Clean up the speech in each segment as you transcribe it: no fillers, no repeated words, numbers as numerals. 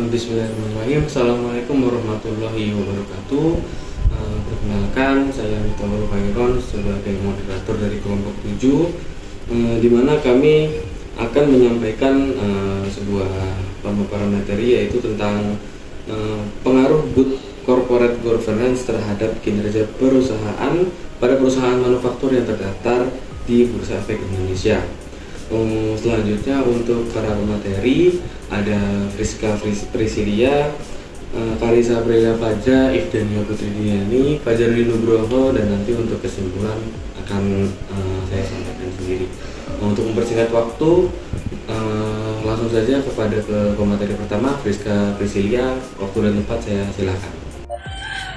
Bismillahirrahmanirrahim. Assalamualaikum warahmatullahi wabarakatuh. Perkenalkan, saya Mithaul Khairon sebagai moderator dari kelompok 7, di mana kami akan menyampaikan sebuah pemaparan materi, yaitu tentang pengaruh good corporate governance terhadap kinerja perusahaan pada perusahaan manufaktur yang terdaftar di Bursa Efek Indonesia. Selanjutnya untuk para pemateri ada Friska Prisilia, Karisa Priya Faja, Ifdania Putri Diani, Fajarwi Nugroho, dan nanti untuk kesimpulan akan saya sampaikan sendiri. Untuk mempersingkat waktu, langsung saja kepada pemateri pertama, Friska Prisilia. Waktu dan tempat saya silakan.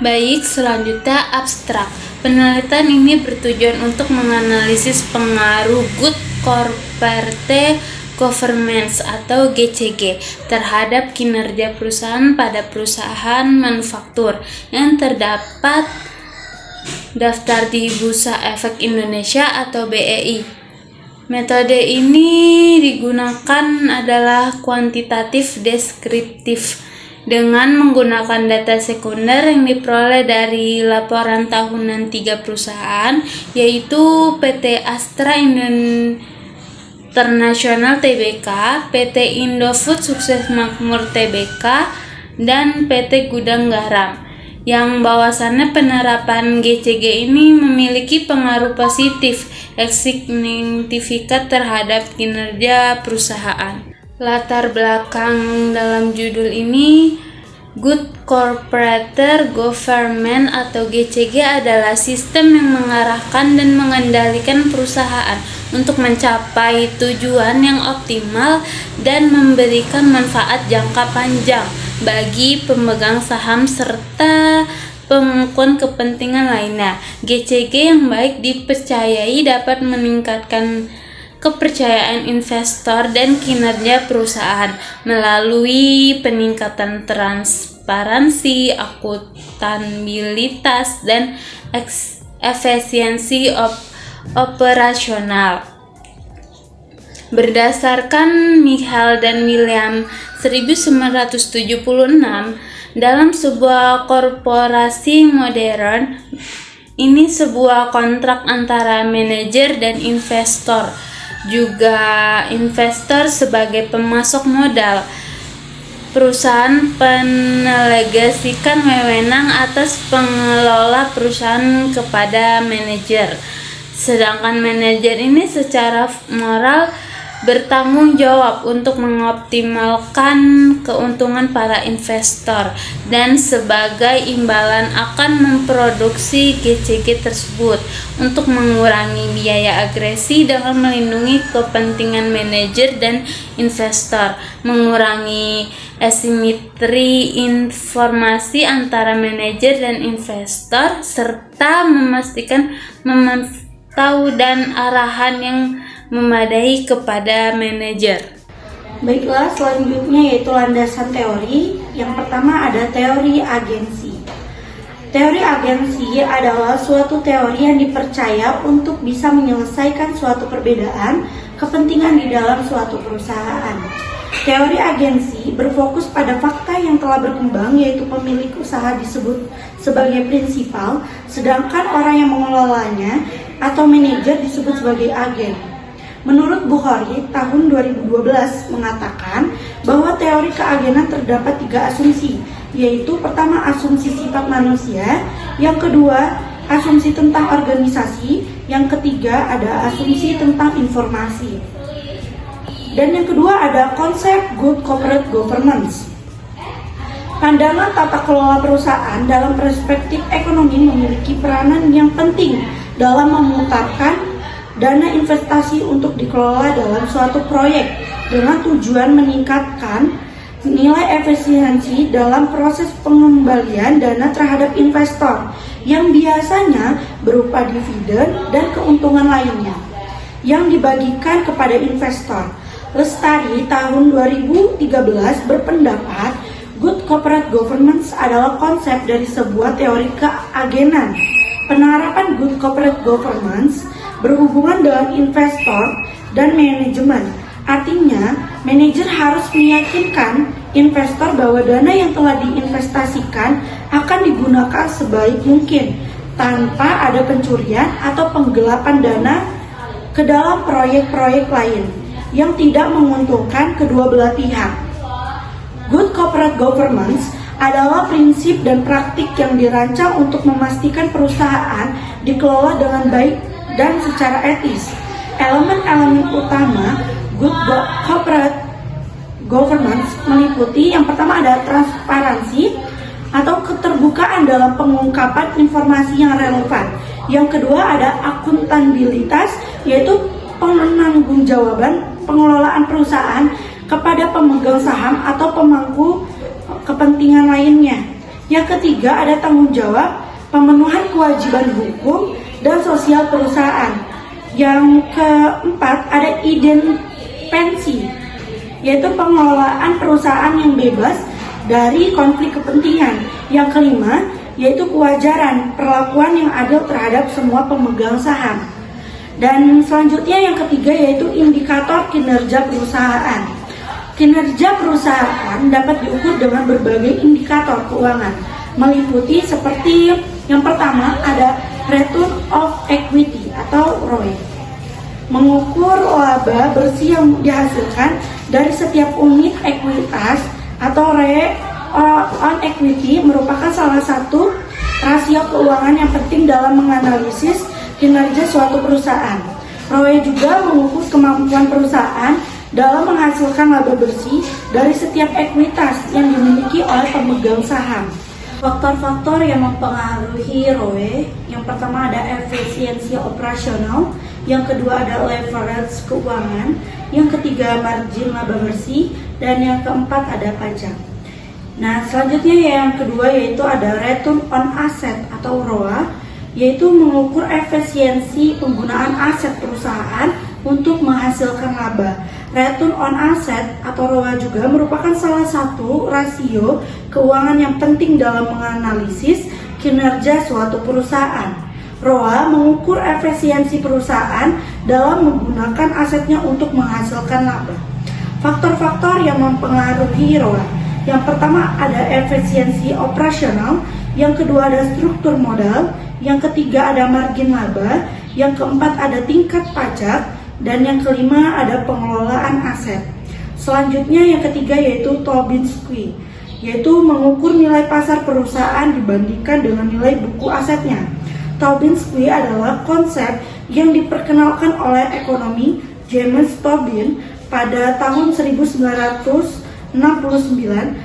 Baik, selanjutnya abstrak. Penelitian ini bertujuan untuk menganalisis pengaruh good corporate governance atau GCG terhadap kinerja perusahaan pada perusahaan manufaktur yang terdapat daftar di Bursa Efek Indonesia atau BEI. Metode ini digunakan adalah kuantitatif deskriptif dengan menggunakan data sekunder yang diperoleh dari laporan tahunan 3 perusahaan, yaitu PT Astra International Tbk, PT Indofood Sukses Makmur Tbk, dan PT Gudang Garam, yang bahwasannya penerapan GCG ini memiliki pengaruh positif signifikan terhadap kinerja perusahaan. Latar belakang dalam judul ini, Good Corporate Governance atau GCG adalah sistem yang mengarahkan dan mengendalikan perusahaan untuk mencapai tujuan yang optimal dan memberikan manfaat jangka panjang bagi pemegang saham serta pemangku kepentingan lainnya. GCG yang baik dipercayai dapat meningkatkan kepercayaan investor dan kinerja perusahaan melalui peningkatan transparansi, akuntabilitas, dan efisiensi operasional. Berdasarkan Michael dan William 1976, dalam sebuah korporasi modern, ini sebuah kontrak antara manajer dan investor, juga investor sebagai pemasok modal. Perusahaan mendelegasikan wewenang atas pengelola perusahaan kepada manajer, sedangkan manajer ini secara moral bertanggung jawab untuk mengoptimalkan keuntungan para investor dan sebagai imbalan akan memproduksi GCG tersebut untuk mengurangi biaya agresi dengan melindungi kepentingan manajer dan investor, mengurangi asimetri informasi antara manajer dan investor, serta memastikan tahu dan arahan yang memadai kepada manajer. Baiklah, selanjutnya yaitu landasan teori. Yang pertama ada teori agensi. Teori agensi adalah suatu teori yang dipercaya untuk bisa menyelesaikan suatu perbedaan kepentingan di dalam suatu perusahaan. Teori agensi berfokus pada fakta yang telah berkembang, yaitu pemilik usaha disebut sebagai prinsipal, sedangkan orang yang mengelolanya atau manajer disebut sebagai agen. Menurut Bukhari tahun 2012 mengatakan bahwa teori keagenan terdapat 3 asumsi, yaitu pertama asumsi sifat manusia, yang kedua asumsi tentang organisasi, yang ketiga ada asumsi tentang informasi, dan yang kedua ada konsep good corporate governance. Pandangan tata kelola perusahaan dalam perspektif ekonomi memiliki peranan yang penting dalam memutarkan dana investasi untuk dikelola dalam suatu proyek dengan tujuan meningkatkan nilai efisiensi dalam proses pengembalian dana terhadap investor yang biasanya berupa dividen dan keuntungan lainnya yang dibagikan kepada investor. Lestari tahun 2013 berpendapat good corporate governance adalah konsep dari sebuah teori keagenan. Penerapan good corporate governance berhubungan dengan investor dan manajemen. Artinya, manajer harus meyakinkan investor bahwa dana yang telah diinvestasikan akan digunakan sebaik mungkin tanpa ada pencurian atau penggelapan dana ke dalam proyek-proyek lain yang tidak menguntungkan kedua belah pihak. Good corporate governance adalah prinsip dan praktik yang dirancang untuk memastikan perusahaan dikelola dengan baik dan secara etis. Elemen-elemen utama good corporate governance meliputi yang pertama ada transparansi atau keterbukaan dalam pengungkapan informasi yang relevan. Yang kedua ada akuntabilitas, yaitu penanggung-jawaban pengelolaan perusahaan kepada pemegang saham atau pemangku kepentingan lainnya. Yang ketiga ada tanggung jawab pemenuhan kewajiban hukum dan sosial perusahaan. Yang keempat ada independensi, yaitu pengelolaan perusahaan yang bebas dari konflik kepentingan. Yang kelima yaitu kewajaran perlakuan yang adil terhadap semua pemegang saham. Dan selanjutnya yang ketiga yaitu indikator kinerja perusahaan. Kinerja perusahaan dapat diukur dengan berbagai indikator keuangan, meliputi seperti yang pertama ada return of equity atau ROE, mengukur laba bersih yang dihasilkan dari setiap unit ekuitas, atau ROE on equity merupakan salah satu rasio keuangan yang penting dalam menganalisis kinerja suatu perusahaan. ROE juga mengukur kemampuan perusahaan dalam menghasilkan laba bersih dari setiap ekuitas yang dimiliki oleh pemegang saham. Faktor-faktor yang mempengaruhi ROE, yang pertama ada efisiensi operasional, yang kedua ada leverage keuangan, yang ketiga margin laba bersih, dan yang keempat ada pajak. Nah, selanjutnya yang kedua yaitu ada return on asset atau ROA, yaitu mengukur efisiensi penggunaan aset perusahaan untuk menghasilkan laba. Return on asset atau ROA juga merupakan salah satu rasio keuangan yang penting dalam menganalisis kinerja suatu perusahaan. ROA mengukur efisiensi perusahaan dalam menggunakan asetnya untuk menghasilkan laba. Faktor-faktor yang mempengaruhi ROA, yang pertama ada efisiensi operasional, yang kedua ada struktur modal, yang ketiga ada margin laba, yang keempat ada tingkat pajak, dan yang kelima ada pengelolaan aset. Selanjutnya yang ketiga yaitu Tobin Squee, yaitu mengukur nilai pasar perusahaan dibandingkan dengan nilai buku asetnya. Tobin Squee adalah konsep yang diperkenalkan oleh ekonomi James Tobin pada tahun 1969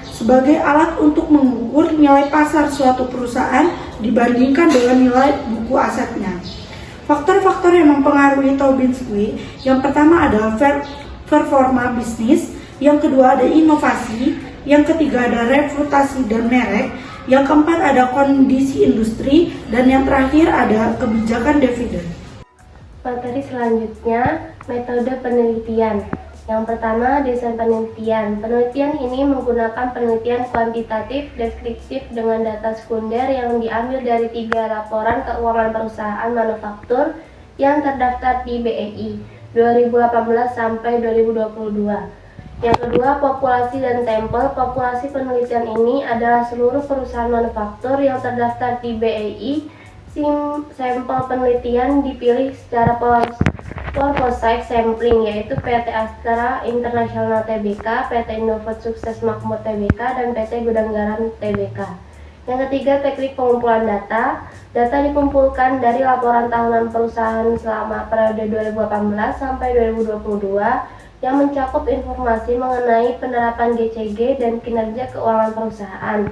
sebagai alat untuk mengukur nilai pasar suatu perusahaan dibandingkan dengan nilai buku asetnya. Faktor-faktor yang mempengaruhi Tobin Squee, yang pertama adalah performa bisnis, yang kedua ada inovasi, yang ketiga ada reputasi dan merek, yang keempat ada kondisi industri, dan yang terakhir ada kebijakan dividen. Materi selanjutnya, metode penelitian. Yang pertama, desain penelitian. Penelitian ini menggunakan penelitian kuantitatif deskriptif dengan data sekunder yang diambil dari 3 laporan keuangan perusahaan manufaktur yang terdaftar di BEI 2018 sampai 2022. Yang kedua, populasi dan sampel. Populasi penelitian ini adalah seluruh perusahaan manufaktur yang terdaftar di BEI. Sampel penelitian dipilih secara purposive sampling, yaitu PT Astra International Tbk, PT Indofod Sukses Makmur Tbk, dan PT Gudang Garam Tbk. Yang ketiga, teknik pengumpulan data. Data dikumpulkan dari laporan tahunan perusahaan selama periode 2018 sampai 2022 yang mencakup informasi mengenai penerapan GCG dan kinerja keuangan perusahaan.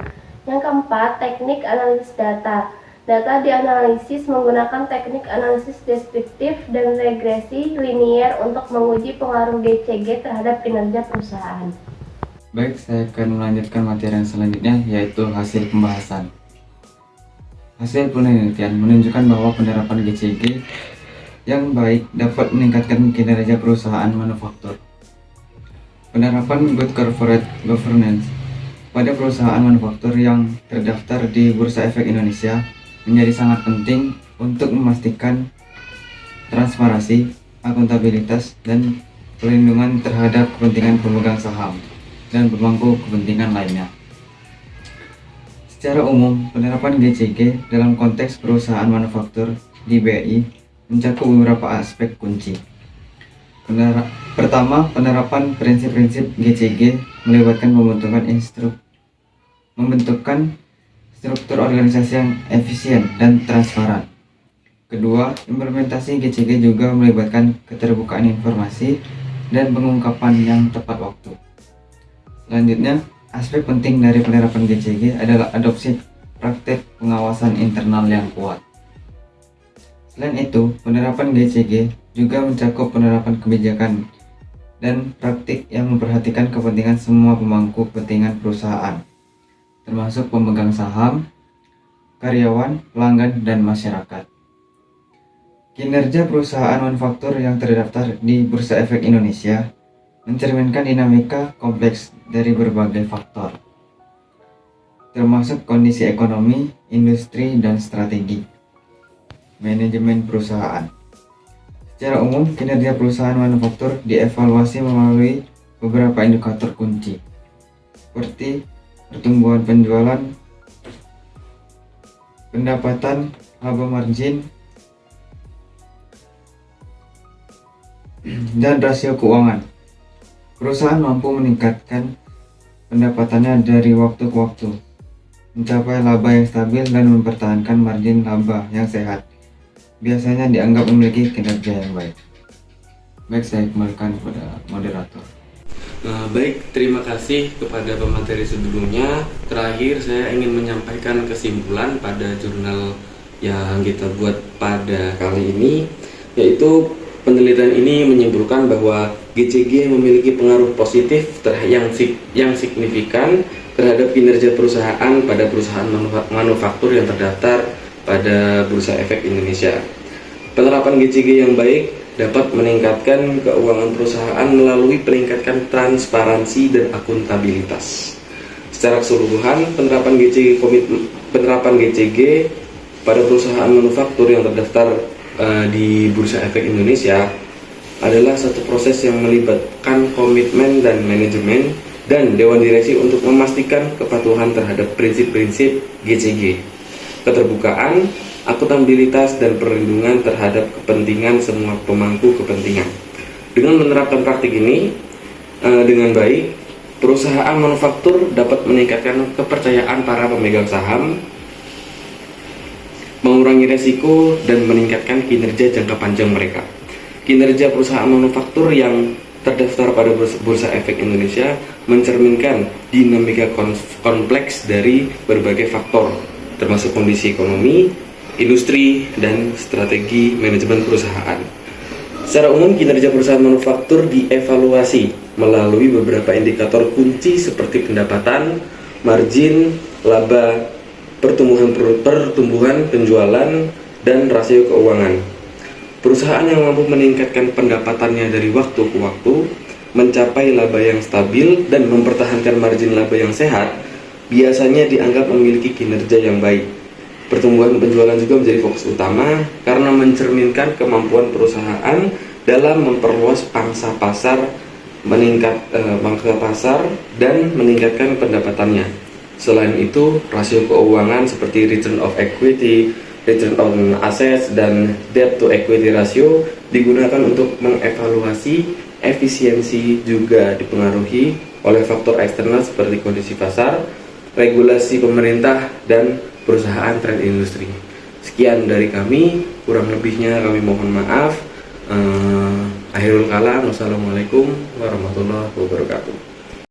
Yang keempat, teknik analisis data. Data dianalisis menggunakan teknik analisis deskriptif dan regresi linier untuk menguji pengaruh GCG terhadap kinerja perusahaan. Baik, saya akan melanjutkan materi yang selanjutnya, yaitu hasil pembahasan. Hasil penelitian menunjukkan bahwa penerapan GCG yang baik dapat meningkatkan kinerja perusahaan manufaktur. Penerapan Good Corporate Governance pada perusahaan manufaktur yang terdaftar di Bursa Efek Indonesia menjadi sangat penting untuk memastikan transparansi, akuntabilitas, dan perlindungan terhadap kepentingan pemegang saham. dan pemangku kepentingan lainnya. Secara umum, penerapan GCG dalam konteks perusahaan manufaktur di BRI mencakup beberapa aspek kunci. Pertama, penerapan prinsip-prinsip GCG melibatkan membentukkan struktur organisasi yang efisien dan transparan. Kedua, implementasi GCG juga melibatkan keterbukaan informasi dan pengungkapan yang tepat waktu. Selanjutnya, aspek penting dari penerapan GCG adalah adopsi praktek pengawasan internal yang kuat. Selain itu, penerapan GCG juga mencakup penerapan kebijakan dan praktik yang memperhatikan kepentingan semua pemangku kepentingan perusahaan, termasuk pemegang saham, karyawan, pelanggan, dan masyarakat. Kinerja perusahaan manufaktur yang terdaftar di Bursa Efek Indonesia mencerminkan dinamika kompleks dari berbagai faktor, termasuk kondisi ekonomi, industri, dan strategi manajemen perusahaan. Secara umum, kinerja perusahaan manufaktur dievaluasi melalui beberapa indikator kunci, seperti pertumbuhan penjualan, pendapatan, laba margin, dan rasio keuangan. Perusahaan mampu meningkatkan pendapatannya dari waktu ke waktu, mencapai laba yang stabil dan mempertahankan margin laba yang sehat. Biasanya dianggap memiliki kinerja yang baik. Baik, saya kembalikan kepada moderator. Baik, terima kasih kepada pemateri sebelumnya. Terakhir, saya ingin menyampaikan kesimpulan pada jurnal yang kita buat pada kali ini, yaitu penelitian ini menyimpulkan bahwa GCG memiliki pengaruh positif yang signifikan terhadap kinerja perusahaan pada perusahaan manufaktur yang terdaftar pada Bursa Efek Indonesia. Penerapan GCG yang baik dapat meningkatkan keuangan perusahaan melalui peningkatan transparansi dan akuntabilitas. Secara keseluruhan, penerapan GCG pada perusahaan manufaktur yang terdaftar di Bursa Efek Indonesia adalah satu proses yang melibatkan komitmen dan manajemen dan Dewan Direksi untuk memastikan kepatuhan terhadap prinsip-prinsip GCG, keterbukaan, akuntabilitas, dan perlindungan terhadap kepentingan semua pemangku kepentingan. Dengan menerapkan praktik ini dengan baik, perusahaan manufaktur dapat meningkatkan kepercayaan para pemegang saham, mengurangi resiko, dan meningkatkan kinerja jangka panjang mereka. Kinerja perusahaan manufaktur yang terdaftar pada Bursa Efek Indonesia mencerminkan dinamika kompleks dari berbagai faktor, termasuk kondisi ekonomi, industri, dan strategi manajemen perusahaan. Secara umum, kinerja perusahaan manufaktur dievaluasi melalui beberapa indikator kunci seperti pendapatan, margin, laba, pertumbuhan penjualan, dan rasio keuangan. Perusahaan yang mampu meningkatkan pendapatannya dari waktu ke waktu, mencapai laba yang stabil, dan mempertahankan margin laba yang sehat, biasanya dianggap memiliki kinerja yang baik. Pertumbuhan penjualan juga menjadi fokus utama karena mencerminkan kemampuan perusahaan dalam memperluas pangsa pasar, dan meningkatkan pendapatannya. Selain itu, rasio keuangan seperti return of equity, return on assets, dan debt to equity ratio digunakan untuk mengevaluasi efisiensi, juga dipengaruhi oleh faktor eksternal seperti kondisi pasar, regulasi pemerintah, dan perusahaan trend industri. Sekian dari kami, kurang lebihnya kami mohon maaf. Akhirul kalam, wassalamualaikum warahmatullahi wabarakatuh.